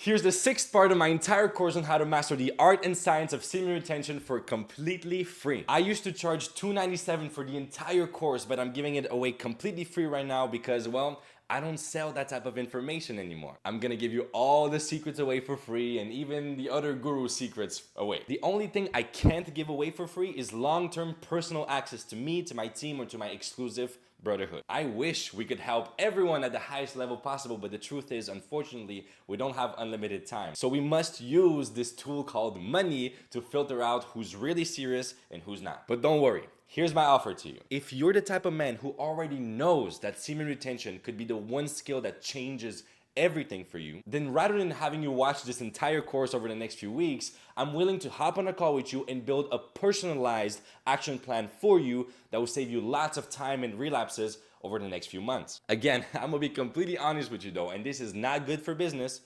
Here's the sixth part of my entire course on how to master the art and science of semen retention for completely free. I used to charge $297 for the entire course, but I'm giving it away completely free right now because, well, I don't sell that type of information anymore. I'm gonna give you all the secrets away for free and even the other guru secrets away. The only thing I can't give away for free is long-term personal access to me, to my team, or to my exclusive brotherhood. I wish we could help everyone at the highest level possible, but the truth is, unfortunately, we don't have unlimited time. So we must use this tool called money to filter out who's really serious and who's not. But don't worry. Here's my offer to you. If you're the type of man who already knows that semen retention could be the one skill that changes everything for you, then rather than having you watch this entire course over the next few weeks, I'm willing to hop on a call with you and build a personalized action plan for you that will save you lots of time and relapses over the next few months. Again, I'm gonna be completely honest with you though, and this is not good for business.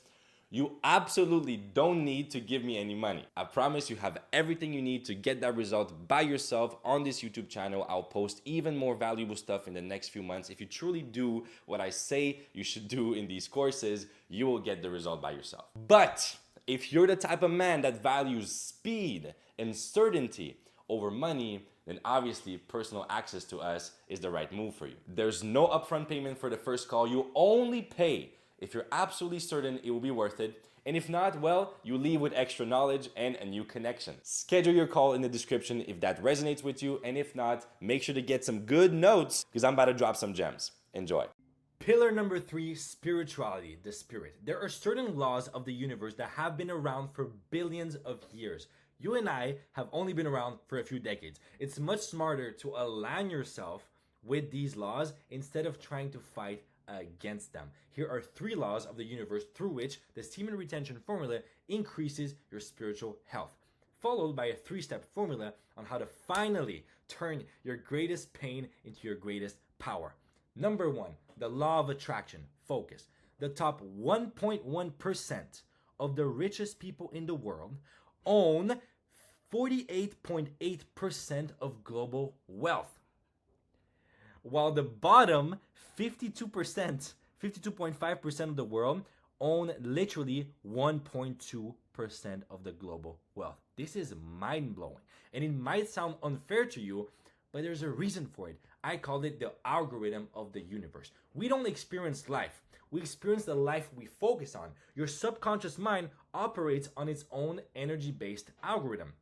You absolutely don't need to give me any money. I promise you have everything you need to get that result by yourself on this YouTube channel. I'll post even more valuable stuff in the next few months. If you truly do what I say you should do in these courses, you will get the result by yourself. But if you're the type of man that values speed and certainty over money, then obviously personal access to us is the right move for you. There's no upfront payment for the first call. You only pay if you're absolutely certain it will be worth it. And if not, well, you leave with extra knowledge and a new connection. Schedule your call in the description if that resonates with you. And if not, make sure to get some good notes because I'm about to drop some gems. Enjoy. Pillar number 3, spirituality, the spirit. There are certain laws of the universe that have been around for billions of years. You and I have only been around for a few decades. It's much smarter to align yourself with these laws instead of trying to fight against them. Here are 3 laws of the universe through which the semen retention formula increases your spiritual health, followed by a 3-step formula on how to finally turn your greatest pain into your greatest power. Number 1, the law of attraction, focus. The top 1.1% of the richest people in the world own 48.8% of global wealth, while the bottom 52.5% of the world own literally 1.2% of the global wealth. This is mind-blowing. And it might sound unfair to you, but there's a reason for it. I call it the algorithm of the universe. We don't experience life. We experience the life we focus on. Your subconscious mind operates on its own energy-based algorithm.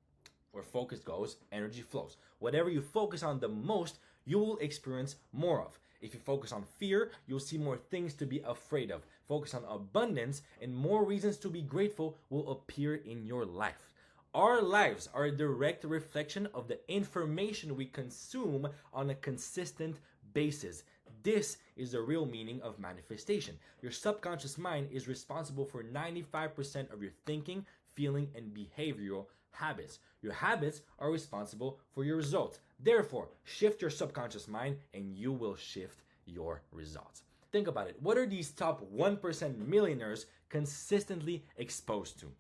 Where focus goes, energy flows. Whatever you focus on the most, you will experience more of. If you focus on fear, you'll see more things to be afraid of. Focus on abundance, and more reasons to be grateful will appear in your life. Our lives are a direct reflection of the information we consume on a consistent basis. This is the real meaning of manifestation. Your subconscious mind is responsible for 95% of your thinking, feeling, and behavioral habits. Your habits are responsible for your results. Therefore, shift your subconscious mind and you will shift your results. Think about it. What are these top 1% millionaires consistently exposed to?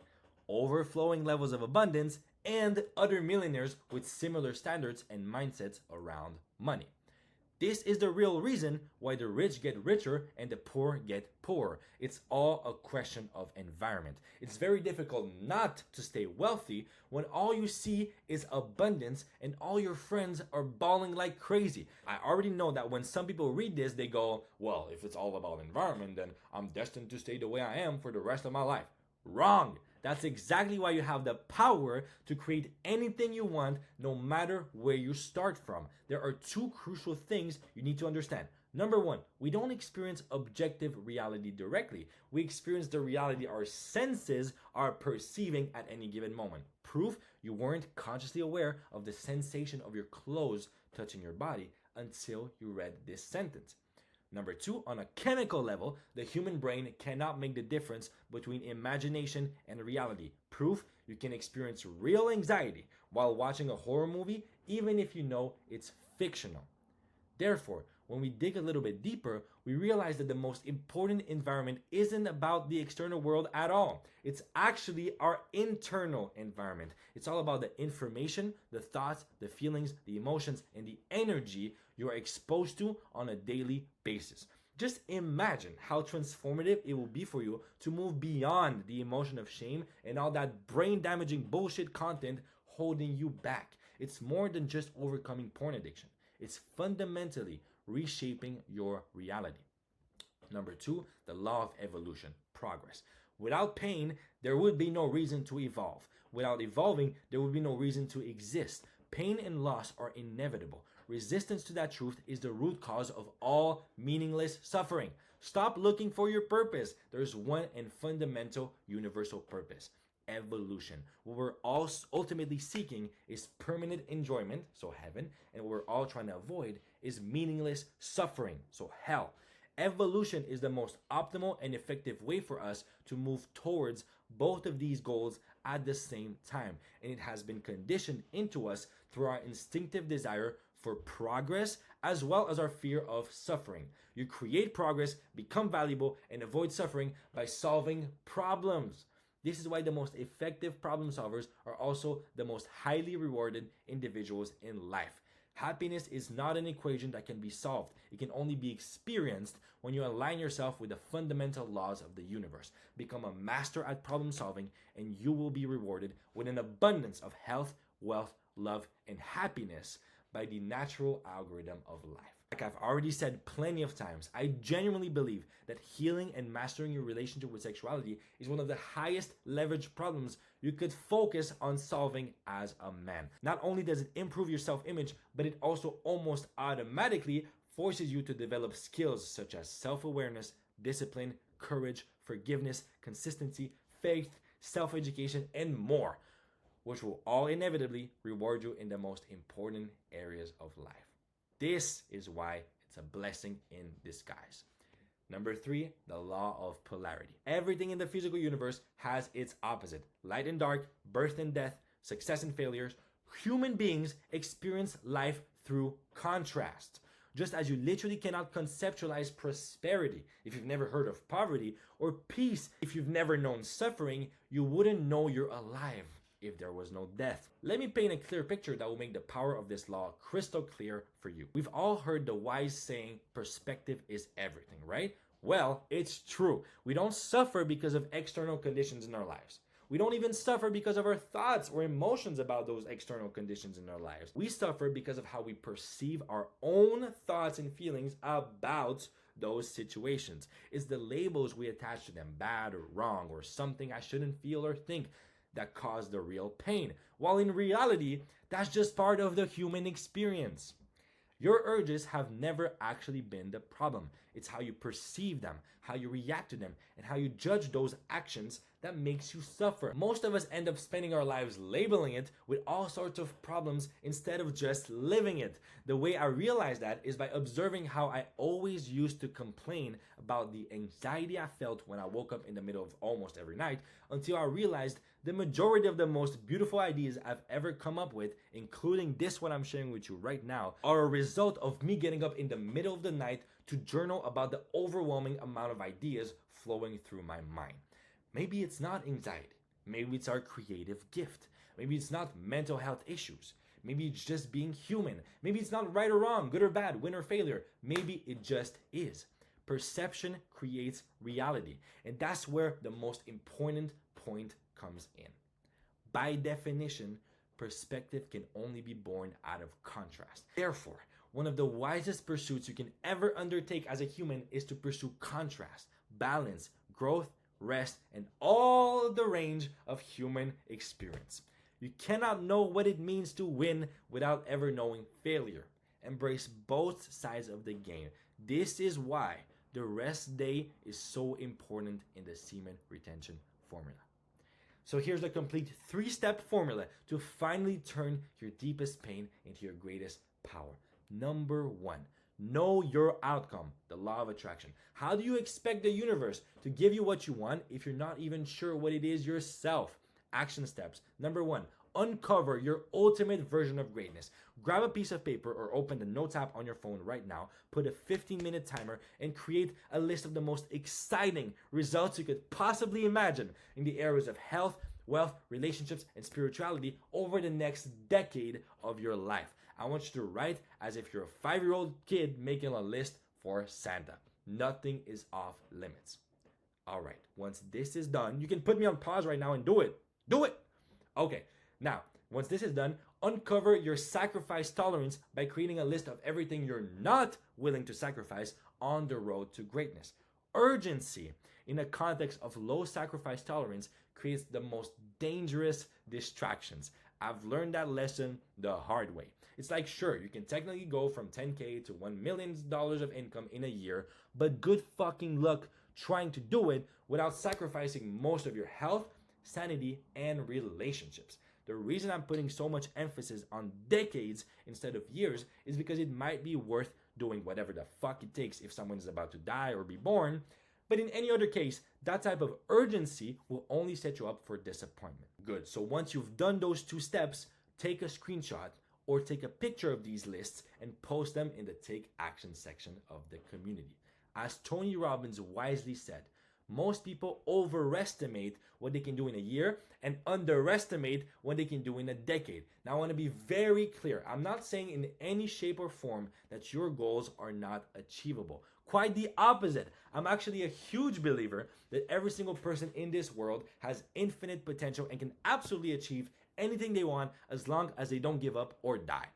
Overflowing levels of abundance and other millionaires with similar standards and mindsets around money. This is the real reason why the rich get richer and the poor get poorer. It's all a question of environment. It's very difficult not to stay wealthy when all you see is abundance and all your friends are balling like crazy. I already know that when some people read this, they go, well, if it's all about environment, then I'm destined to stay the way I am for the rest of my life. Wrong. That's exactly why you have the power to create anything you want, no matter where you start from. There are 2 crucial things you need to understand. Number 1, we don't experience objective reality directly. We experience the reality our senses are perceiving at any given moment. Proof you weren't consciously aware of the sensation of your clothes touching your body until you read this sentence. Number 2, on a chemical level, the human brain cannot make the difference between imagination and reality. Proof you can experience real anxiety while watching a horror movie, even if you know it's fictional. Therefore, when we dig a little bit deeper, we realize that the most important environment isn't about the external world at all. It's actually our internal environment. It's all about the information, the thoughts, the feelings, the emotions, and the energy you are exposed to on a daily basis. Just imagine how transformative it will be for you to move beyond the emotion of shame and all that brain damaging bullshit content holding you back. It's more than just overcoming porn addiction, it's fundamentally reshaping your reality. Number two, the law of evolution, progress. Without pain, there would be no reason to evolve. Without evolving, there would be no reason to exist. Pain and loss are inevitable. Resistance to that truth is the root cause of all meaningless suffering. Stop looking for your purpose. There's one and fundamental universal purpose: evolution. What we're all ultimately seeking is permanent enjoyment, so heaven, and what we're all trying to avoid is meaningless suffering, so hell. Evolution is the most optimal and effective way for us to move towards both of these goals at the same time. And it has been conditioned into us through our instinctive desire for progress as well as our fear of suffering. You create progress, become valuable, and avoid suffering by solving problems. This is why the most effective problem solvers are also the most highly rewarded individuals in life. Happiness is not an equation that can be solved. It can only be experienced when you align yourself with the fundamental laws of the universe. Become a master at problem solving, and you will be rewarded with an abundance of health, wealth, love, and happiness by the natural algorithm of life. Like I've already said plenty of times, I genuinely believe that healing and mastering your relationship with sexuality is one of the highest leverage problems you could focus on solving as a man. Not only does it improve your self-image, but it also almost automatically forces you to develop skills such as self-awareness, discipline, courage, forgiveness, consistency, faith, self-education, and more, which will all inevitably reward you in the most important areas of life. This is why it's a blessing in disguise. Number three, the law of polarity. Everything in the physical universe has its opposite. Light and dark, birth and death, success and failures. Human beings experience life through contrast. Just as you literally cannot conceptualize prosperity if you've never heard of poverty, or peace if you've never known suffering, you wouldn't know you're alive if there was no death. Let me paint a clear picture that will make the power of this law crystal clear for you. We've all heard the wise saying, perspective is everything, right? Well, it's true. We don't suffer because of external conditions in our lives. We don't even suffer because of our thoughts or emotions about those external conditions in our lives. We suffer because of how we perceive our own thoughts and feelings about those situations. It's the labels we attach to them, bad or wrong, or something I shouldn't feel or think, that cause the real pain. While in reality, that's just part of the human experience. Your urges have never actually been the problem. It's how you perceive them, how you react to them, and how you judge those actions that makes you suffer. Most of us end up spending our lives labeling it with all sorts of problems instead of just living it. The way I realized that is by observing how I always used to complain about the anxiety I felt when I woke up in the middle of almost every night, until I realized the majority of the most beautiful ideas I've ever come up with, including this one I'm sharing with you right now, are a result of me getting up in the middle of the night to journal about the overwhelming amount of ideas flowing through my mind. Maybe it's not anxiety. Maybe it's our creative gift. Maybe it's not mental health issues. Maybe it's just being human. Maybe it's not right or wrong, good or bad, win or failure. Maybe it just is. Perception creates reality. And that's where the most important point comes in. By definition, perspective can only be born out of contrast. Therefore, one of the wisest pursuits you can ever undertake as a human is to pursue contrast, balance, growth, rest, and all the range of human experience. You cannot know what it means to win without ever knowing failure. Embrace both sides of the game. This is why the rest day is so important in the semen retention formula. So here's the complete 3-step formula to finally turn your deepest pain into your greatest power. Number 1, know your outcome, the law of attraction. How do you expect the universe to give you what you want if you're not even sure what it is yourself? Action steps. Number 1, uncover your ultimate version of greatness. Grab a piece of paper or open the notes app on your phone right now, put a 15-minute timer, and create a list of the most exciting results you could possibly imagine in the areas of health, wealth, relationships, and spirituality over the next decade of your life. I want you to write as if you're a 5-year-old kid making a list for Santa. Nothing is off limits. All right, once this is done, you can put me on pause right now and do it. Do it. Okay, now, once this is done, uncover your sacrifice tolerance by creating a list of everything you're not willing to sacrifice on the road to greatness. Urgency in a context of low sacrifice tolerance creates the most dangerous distractions. I've learned that lesson the hard way. It's like, sure, you can technically go from 10K to $1 million of income in a year, but good fucking luck trying to do it without sacrificing most of your health, sanity, and relationships. The reason I'm putting so much emphasis on decades instead of years is because it might be worth doing whatever the fuck it takes if someone is about to die or be born. But in any other case, that type of urgency will only set you up for disappointment. Good. So once you've done those two steps, take a screenshot or take a picture of these lists and post them in the Take Action section of the community. As Tony Robbins wisely said, most people overestimate what they can do in a year and underestimate what they can do in a decade. Now, I want to be very clear. I'm not saying in any shape or form that your goals are not achievable. Quite the opposite. I'm actually a huge believer that every single person in this world has infinite potential and can absolutely achieve anything they want as long as they don't give up or die.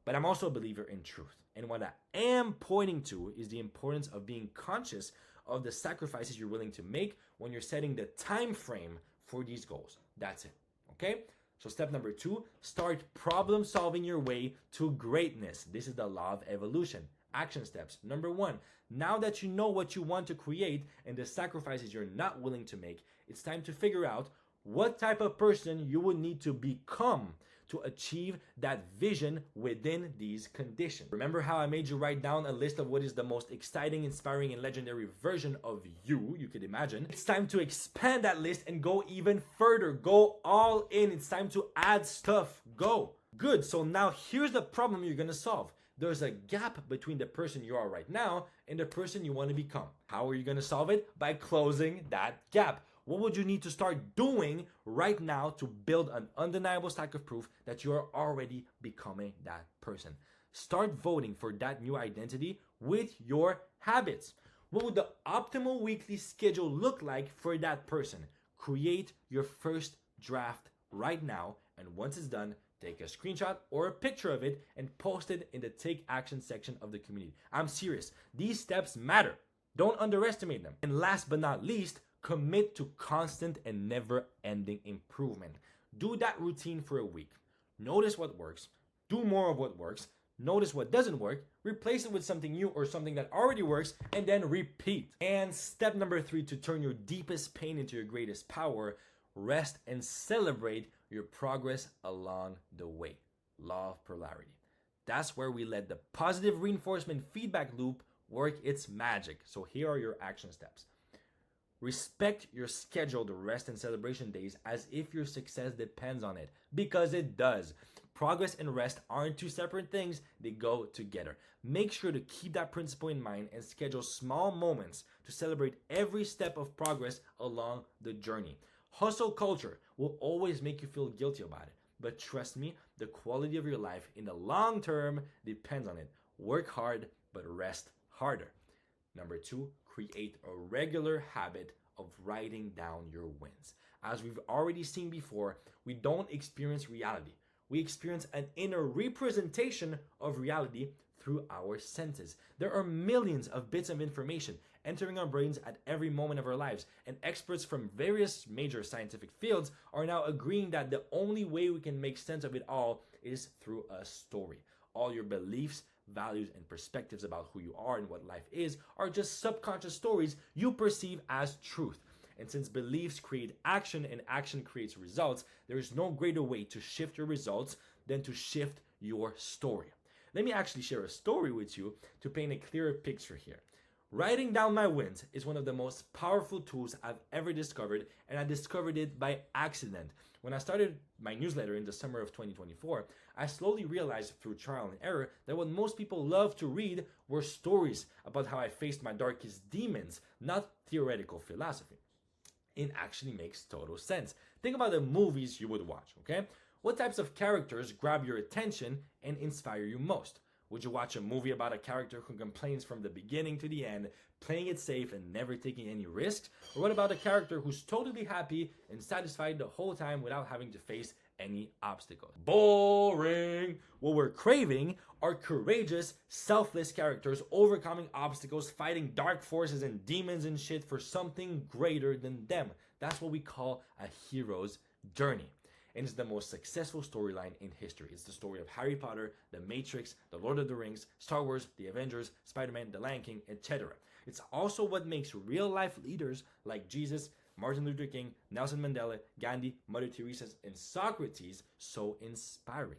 But I'm also a believer in truth. And what I am pointing to is the importance of being conscious of the sacrifices you're willing to make when you're setting the time frame for these goals. That's it. Okay? So step number 2, start problem solving your way to greatness. This is the law of evolution. Action steps. Number 1, now that you know what you want to create and the sacrifices you're not willing to make, it's time to figure out what type of person you would need to become to achieve that vision within these conditions. Remember how I made you write down a list of what is the most exciting, inspiring, and legendary version of you could imagine? It's time to expand that list and go even further. Go all in. It's time to add stuff. Go. Good. So now here's the problem you're gonna solve. There's a gap between the person you are right now and the person you want to become. How are you gonna solve it? By closing that gap. What would you need to start doing right now to build an undeniable stack of proof that you are already becoming that person? Start voting for that new identity with your habits. What would the optimal weekly schedule look like for that person? Create your first draft right now, and once it's done, take a screenshot or a picture of it and post it in the Take Action section of the community. I'm serious. These steps matter. Don't underestimate them. And last but not least, commit to constant and never-ending improvement. Do that routine for a week. Notice what works. Do more of what works. Notice what doesn't work. Replace it with something new or something that already works, and then repeat. And step number 3, to turn your deepest pain into your greatest power, rest and celebrate your progress along the way. Law of polarity. That's where we let the positive reinforcement feedback loop work its magic. So here are your action steps. Respect your scheduled rest and celebration days as if your success depends on it, because it does. Progress and rest aren't two separate things, they go together. Make sure to keep that principle in mind and schedule small moments to celebrate every step of progress along the journey. Hustle culture will always make you feel guilty about it, but trust me, the quality of your life in the long term depends on it. Work hard, but rest harder. Number 2, create a regular habit of writing down your wins. As we've already seen before, we don't experience reality. We experience an inner representation of reality through our senses. There are millions of bits of information entering our brains at every moment of our lives, and experts from various major scientific fields are now agreeing that the only way we can make sense of it all is through a story. All your beliefs, values, and perspectives about who you are and what life is are just subconscious stories you perceive as truth. And since beliefs create action and action creates results, there is no greater way to shift your results than to shift your story. Let me actually share a story with you to paint a clearer picture here. Writing down my wins is one of the most powerful tools I've ever discovered, and I discovered it by accident. When I started my newsletter in the summer of 2024, I slowly realized through trial and error that what most people love to read were stories about how I faced my darkest demons, not theoretical philosophy. It actually makes total sense. Think about the movies you would watch, okay? What types of characters grab your attention and inspire you most? Would you watch a movie about a character who complains from the beginning to the end, playing it safe and never taking any risks? Or what about a character who's totally happy and satisfied the whole time without having to face any obstacles? Boring! What we're craving are courageous, selfless characters overcoming obstacles, fighting dark forces and demons and shit for something greater than them. That's what we call a hero's journey. And it's the most successful storyline in history. It's the story of Harry Potter, The Matrix, The Lord of the Rings, Star Wars, The Avengers, Spider-Man, The Lion King, etc. It's also what makes real-life leaders like Jesus, Martin Luther King, Nelson Mandela, Gandhi, Mother Teresa, and Socrates so inspiring.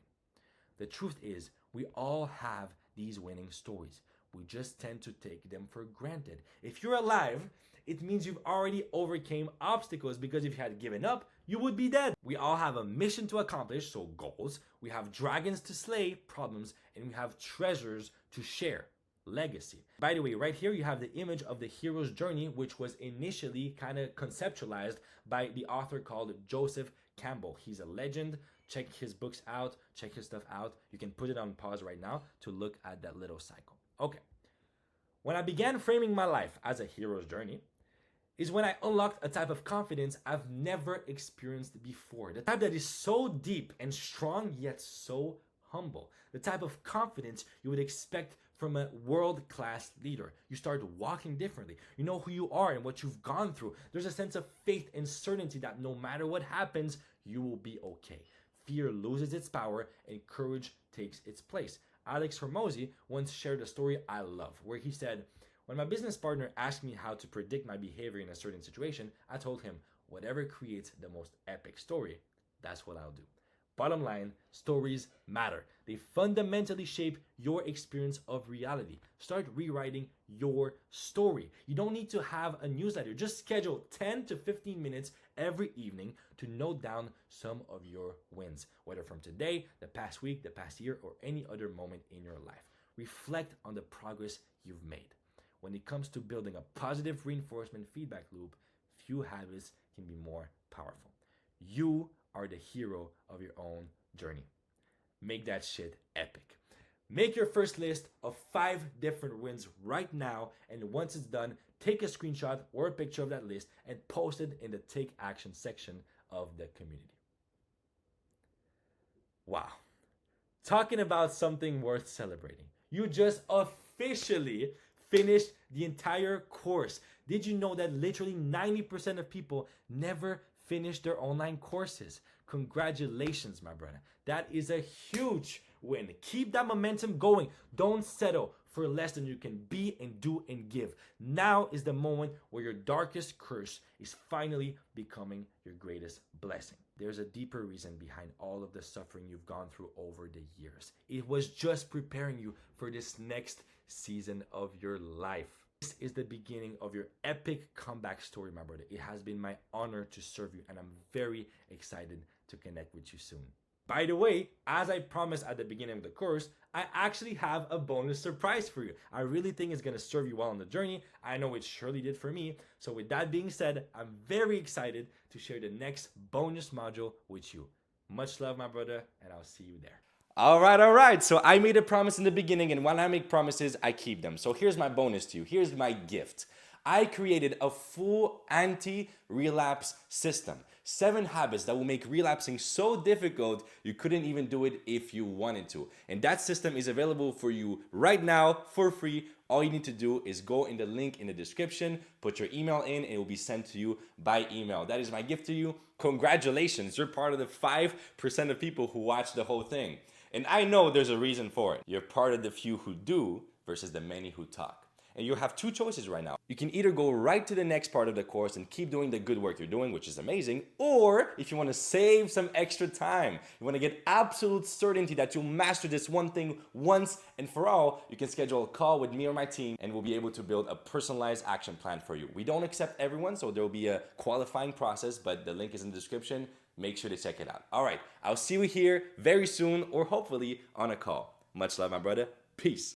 The truth is, we all have these winning stories. We just tend to take them for granted. If you're alive, it means you've already overcame obstacles, because if you had given up, you would be dead. We all have a mission to accomplish, so goals. We have dragons to slay, problems, and we have treasures to share, legacy. By the way, right here you have the image of the hero's journey, which was initially kind of conceptualized by the author called Joseph Campbell. He's a legend. Check his books out, check his stuff out. You can put it on pause right now to look at that little cycle. Okay. When I began framing my life as a hero's journey, is when I unlocked a type of confidence I've never experienced before. The type that is so deep and strong, yet so humble. The type of confidence you would expect from a world-class leader. You start walking differently. You know who you are and what you've gone through. There's a sense of faith and certainty that no matter what happens, you will be okay. Fear loses its power and courage takes its place. Alex Hormozi once shared a story I love, where he said, "When my business partner asked me how to predict my behavior in a certain situation, I told him, whatever creates the most epic story, that's what I'll do." Bottom line, stories matter. They fundamentally shape your experience of reality. Start rewriting your story. You don't need to have a newsletter. Just schedule 10 to 15 minutes every evening to note down some of your wins, whether from today, the past week, the past year, or any other moment in your life. Reflect on the progress you've made. When it comes to building a positive reinforcement feedback loop, few habits can be more powerful. You are the hero of your own journey. Make that shit epic. Make your first list of 5 different wins right now, and once it's done, take a screenshot or a picture of that list and post it in the Take Action section of the community. Wow. Talking about something worth celebrating. You just officially finished the entire course. Did you know that literally 90% of people never finish their online courses? Congratulations, my brother. That is a huge win. Keep that momentum going. Don't settle for less than you can be and do and give. Now is the moment where your darkest curse is finally becoming your greatest blessing. There's a deeper reason behind all of the suffering you've gone through over the years. It was just preparing you for this next season of your life. This is the beginning of your epic comeback story, my brother. It has been my honor to serve you, and I'm very excited to connect with you soon. By the way, as I promised at the beginning of the course, I actually have a bonus surprise for you. I really think it's going to serve you well on the journey. I know it surely did for me. So with that being said, I'm very excited to share the next bonus module with you. Much love, my brother, and I'll see you there. All right. So I made a promise in the beginning, and when I make promises, I keep them. So here's my bonus to you. Here's my gift. I created a full anti-relapse system. 7 habits that will make relapsing so difficult you couldn't even do it if you wanted to. And that system is available for you right now for free. All you need to do is go in the link in the description, put your email in, and it will be sent to you by email. That is my gift to you. Congratulations, you're part of the 5% of people who watch the whole thing. And I know there's a reason for it. You're part of the few who do versus the many who talk. And you have 2 choices right now. You can either go right to the next part of the course and keep doing the good work you're doing, which is amazing, or if you want to save some extra time, you want to get absolute certainty that you'll master this one thing once and for all, you can schedule a call with me or my team, and we'll be able to build a personalized action plan for you. We don't accept everyone, so there will be a qualifying process, but the link is in the description. Make sure to check it out. All right, I'll see you here very soon, or hopefully on a call. Much love, my brother. Peace.